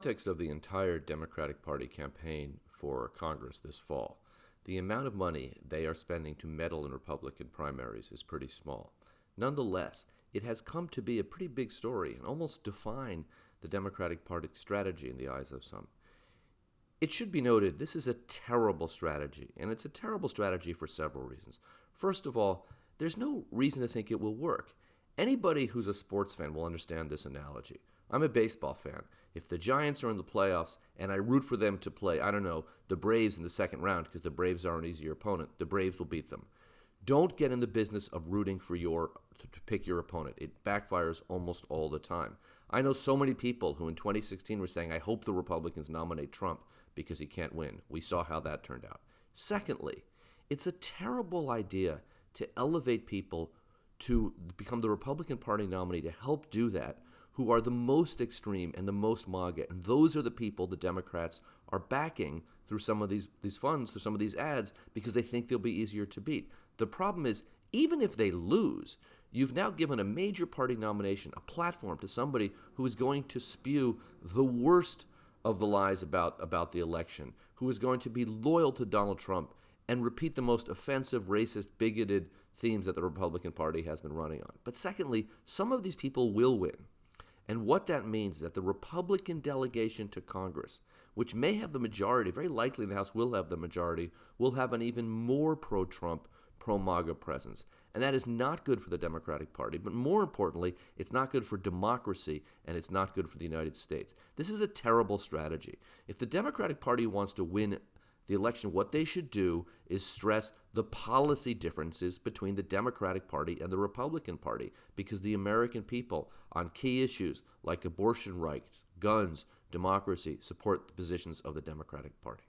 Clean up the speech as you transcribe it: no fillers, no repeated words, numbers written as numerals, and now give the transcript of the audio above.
context of the entire Democratic Party campaign for Congress this fall, the amount of money they are spending to meddle in Republican primaries is pretty small. Nonetheless, it has come to be a pretty big story and almost define the Democratic Party strategy in the eyes of some. It should be noted this is a terrible strategy, and it's a terrible strategy for several reasons. First of all, there's no reason to think it will work. Anybody who's a sports fan will understand this analogy. I'm a baseball fan. If the Giants are in the playoffs and I root for them to play, I don't know, the Braves in the second round because the Braves are an easier opponent, the Braves will beat them. Don't get in the business of rooting for to pick your opponent. It backfires almost all the time. I know so many people who in 2016 were saying, I hope the Republicans nominate Trump because he can't win. We saw how that turned out. Secondly, it's a terrible idea to elevate people to become the Republican Party nominee to help do that who are the most extreme and the most MAGA. And those are the people the Democrats are backing through some of these funds, through some of these ads, because they think they'll be easier to beat. The problem is, even if they lose, you've now given a major party nomination, a platform to somebody who is going to spew the worst of the lies about the election, who is going to be loyal to Donald Trump and repeat the most offensive, racist, bigoted themes that the Republican Party has been running on. But secondly, some of these people will win. And what that means is that the Republican delegation to Congress, which may have the majority, very likely the House will have the majority, will have an even more pro-Trump, pro-MAGA presence. And that is not good for the Democratic Party. But more importantly, it's not good for democracy, and it's not good for the United States. This is a terrible strategy. If the Democratic Party wants to win the election, what they should do is stress the policy differences between the Democratic Party and the Republican Party, because the American people on key issues like abortion rights, guns, democracy, support the positions of the Democratic Party.